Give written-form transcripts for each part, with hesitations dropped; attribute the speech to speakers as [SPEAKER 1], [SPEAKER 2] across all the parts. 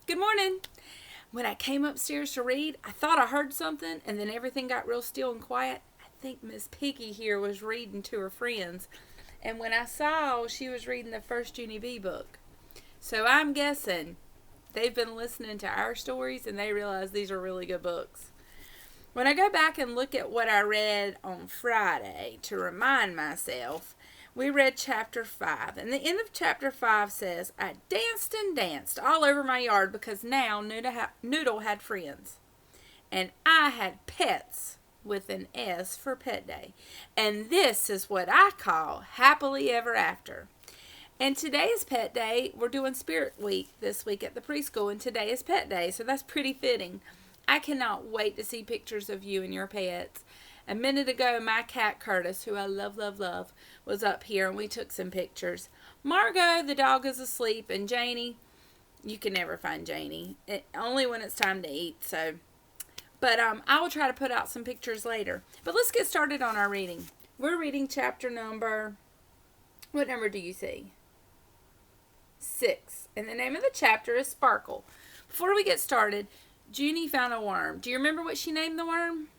[SPEAKER 1] Good morning. When I came upstairs to read, I thought I heard something, and then everything got real still and quiet. I think Miss Piggy here was reading to her friends, and when I saw, she was reading the first Junie book. So I'm guessing they've been listening to our stories, and they realize these are really good books. When I go back and look at what I read on Friday to remind myself, we read chapter 5, and the end of chapter 5 says, I danced and danced all over my yard because now Noodle had friends. And I had pets with an S for pet day. And this is what I call happily ever after. And today is pet day. We're doing Spirit Week this week at the preschool, and today is pet day, so that's pretty fitting. I cannot wait to see pictures of you and your pets. A minute ago, my cat Curtis, who I love, was up here, and we took some pictures. Margot, the dog, is asleep, and Janie, you can never find Janie, only when it's time to eat. But I will try to put out some pictures later. But let's get started on our reading. We're reading chapter number, what number do you see? 6. And the name of the chapter is Sparkle. Before we get started, Junie found a worm. Do you remember what she named the worm?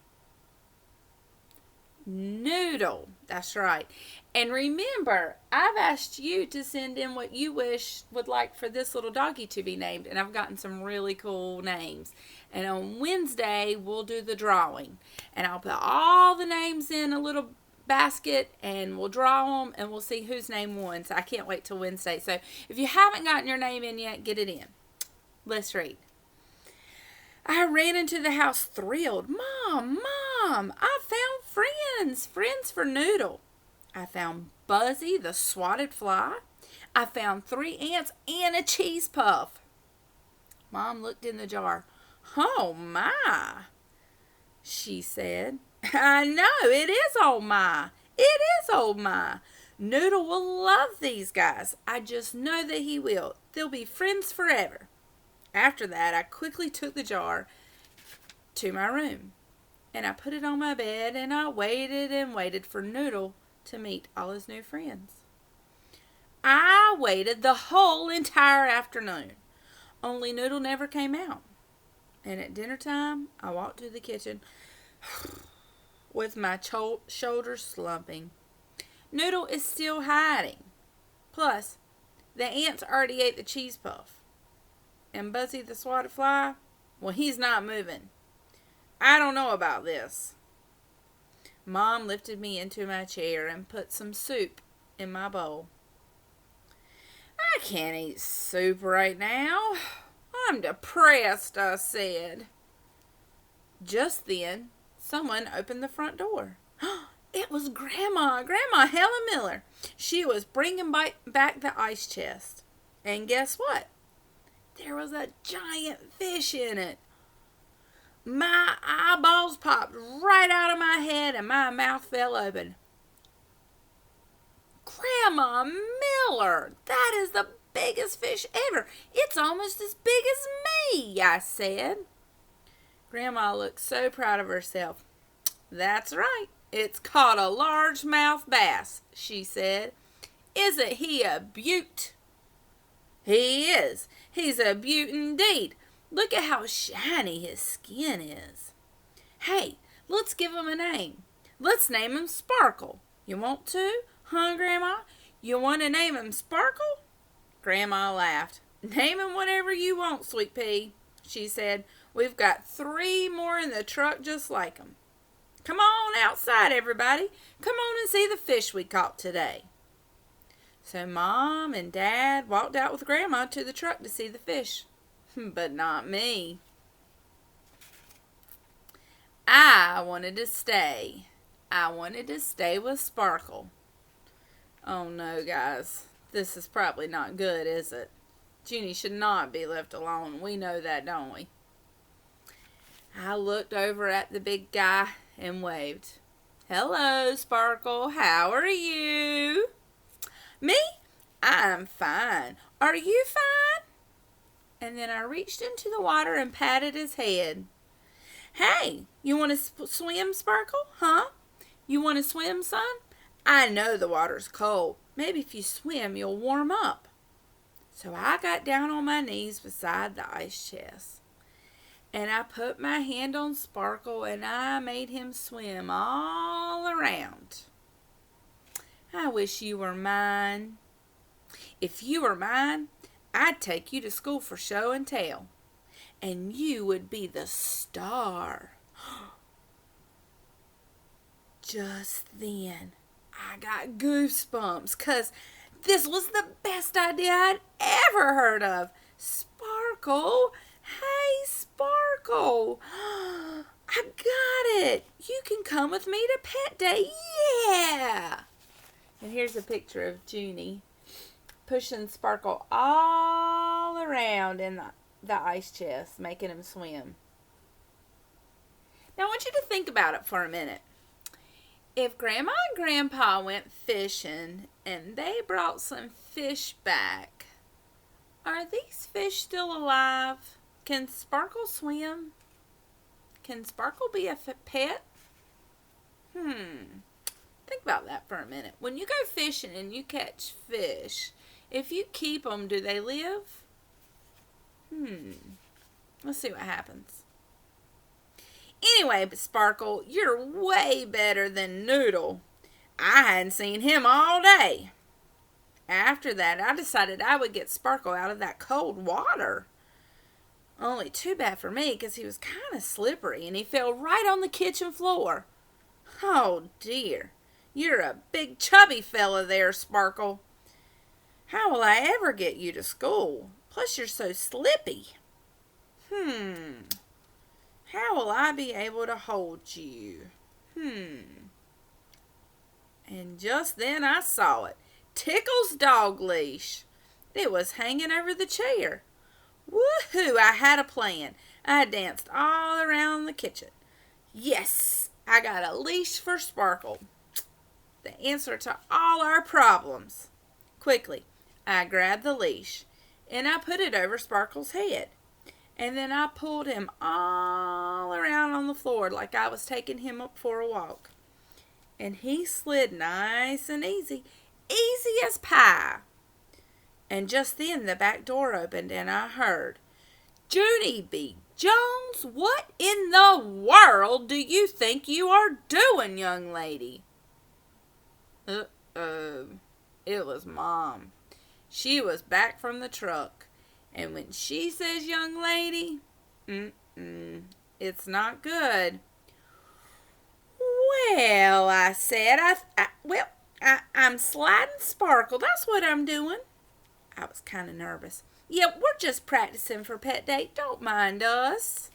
[SPEAKER 1] Noodle. That's right. And remember, I've asked you to send in what you would like for this little doggy to be named, and I've gotten some really cool names. And on Wednesday, we'll do the drawing, and I'll put all the names in a little basket, and we'll draw them, and we'll see whose name won. So I can't wait till Wednesday. So if you haven't gotten your name in yet, get it in. Let's read. I ran into the house thrilled. Mom, I found friends for Noodle. I found Buzzy, the swatted fly. I found 3 ants and a cheese puff. Mom looked in the jar. Oh, my, she said. I know, it is oh, my. It is oh, my. Noodle will love these guys. I just know that he will. They'll be friends forever. After that, I quickly took the jar to my room, and I put it on my bed, and I waited and waited for Noodle to meet all his new friends. I waited the whole entire afternoon, only Noodle never came out. And at dinner time, I walked to the kitchen with my shoulders slumping. Noodle is still hiding. Plus, the ants already ate the cheese puff. And Buzzy the swatted fly, well, he's not moving. I don't know about this. Mom lifted me into my chair and put some soup in my bowl. I can't eat soup right now. I'm depressed, I said. Just then, someone opened the front door. It was Grandma Helen Miller. She was bringing back the ice chest. And guess what? There was a giant fish in it. My eyeballs popped right out of my head and my mouth fell open. Grandma Miller, that is the biggest fish ever. It's almost as big as me, I said. Grandma looked so proud of herself. That's right. It's called a largemouth bass, she said. Isn't he a beaut? He is. He's a beaut indeed. Look at how shiny his skin is. Hey, let's give him a name. Let's name him Sparkle. You want to? Huh, Grandma? You want to name him Sparkle? Grandma laughed. Name him whatever you want, Sweet Pea, she said. We've got 3 more in the truck just like him. Come on outside, everybody. Come on and see the fish we caught today. So Mom and Dad walked out with Grandma to the truck to see the fish. But not me. I wanted to stay. I wanted to stay with Sparkle. Oh no, guys. This is probably not good, is it? Junie should not be left alone. We know that, don't we? I looked over at the big guy and waved. Hello, Sparkle. How are you? Me? I'm fine. Are you fine? And then I reached into the water and patted his head. Hey, you want to swim, Sparkle? Huh? You want to swim, son? I know the water's cold. Maybe if you swim, you'll warm up. So I got down on my knees beside the ice chest. And I put my hand on Sparkle and I made him swim all around. I wish you were mine. If you were mine, I'd take you to school for show and tell. And you would be the star. Just then, I got goosebumps because this was the best idea I'd ever heard of. Sparkle, hey Sparkle, I got it. You can come with me to pet day, yeah. And here's a picture of Junie pushing Sparkle all around in the ice chest, making him swim. Now I want you to think about it for a minute. If Grandma and Grandpa went fishing and they brought some fish back, are these fish still alive? Can Sparkle swim? Can Sparkle be a pet? Think about that for a minute. When you go fishing and you catch fish, if you keep them, do they live? Let's see what happens. Anyway, Sparkle, you're way better than Noodle. I hadn't seen him all day. After that, I decided I would get Sparkle out of that cold water. Only too bad for me because he was kind of slippery and he fell right on the kitchen floor. Oh dear, you're a big chubby fella there, Sparkle. How will I ever get you to school? Plus you're so slippy. How will I be able to hold you? And just then I saw it. Tickle's dog leash. It was hanging over the chair. Woohoo! I had a plan. I danced all around the kitchen. Yes, I got a leash for Sparkle. The answer to all our problems. Quickly, I grabbed the leash and I put it over Sparkle's head. And then I pulled him all around on the floor like I was taking him up for a walk. And he slid nice and easy, easy as pie. And just then the back door opened and I heard, Junie B. Jones, what in the world do you think you are doing, young lady? It was Mom. She was back from the truck. And when she says young lady, it's not good. Well, I said, I'm sliding Sparkle. That's what I'm doing. I was kind of nervous. Yeah, we're just practicing for pet day. Don't mind us.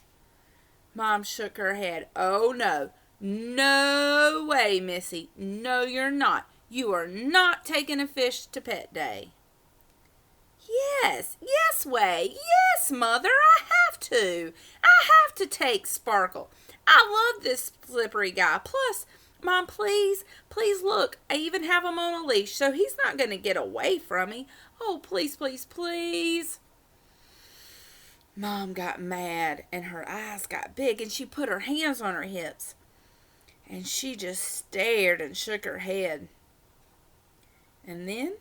[SPEAKER 1] Mom shook her head. Oh, no. No way, Missy. No, you're not. You are not taking a fish to pet day. Yes, Way. Yes, Mother, I have to. I have to take Sparkle. I love this slippery guy. Plus, Mom, please look. I even have him on a leash, so he's not going to get away from me. Oh, please, please, please. Mom got mad, and her eyes got big, and she put her hands on her hips. And she just stared and shook her head. And then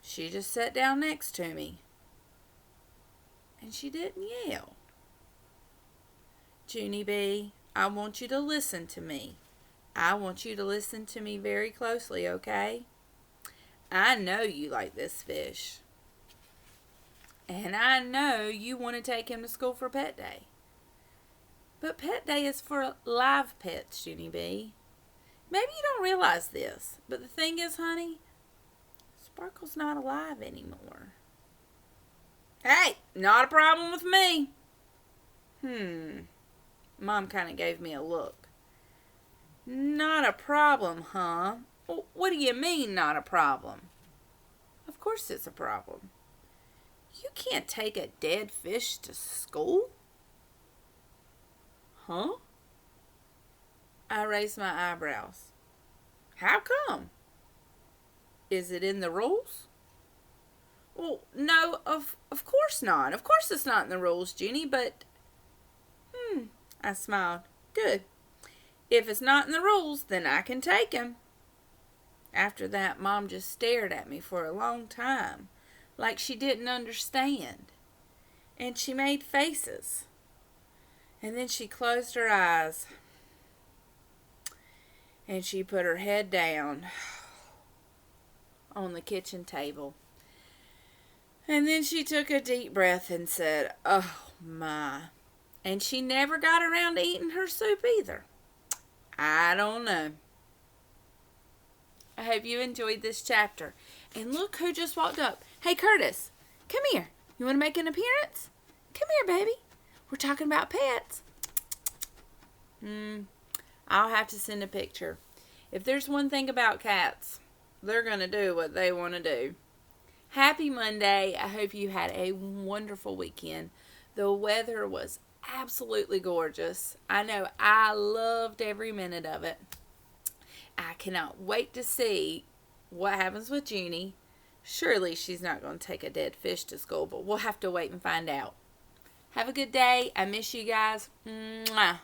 [SPEAKER 1] she just sat down next to me. And she didn't yell. Junie B., I want you to listen to me. I want you to listen to me very closely, okay? I know you like this fish. And I know you want to take him to school for pet day. But pet day is for live pets, Junie B. Maybe you don't realize this, but the thing is, honey, Sparkle's not alive anymore. Hey, not a problem with me. Mom kind of gave me a look. Not a problem, huh? Well, what do you mean, not a problem? Of course it's a problem. You can't take a dead fish to school? Huh? I raised my eyebrows. How come? Is it in the rules? Well, no, of course not. Of course it's not in the rules, Junie, but... I smiled. Good. If it's not in the rules, then I can take him. After that, Mom just stared at me for a long time, like she didn't understand. And she made faces. And then she closed her eyes. And she put her head down on the kitchen table. And then she took a deep breath and said, "Oh my." And she never got around to eating her soup either. I don't know. I hope you enjoyed this chapter. And look who just walked up. Hey, Curtis, come here. You want to make an appearance? Come here, baby. We're talking about pets. I'll have to send a picture. If there's one thing about cats, they're going to do what they want to do. Happy Monday. I hope you had a wonderful weekend. The weather was absolutely gorgeous. I know I loved every minute of it. I cannot wait to see what happens with Junie. Surely she's not going to take a dead fish to school, but we'll have to wait and find out. Have a good day. I miss you guys. Mwah.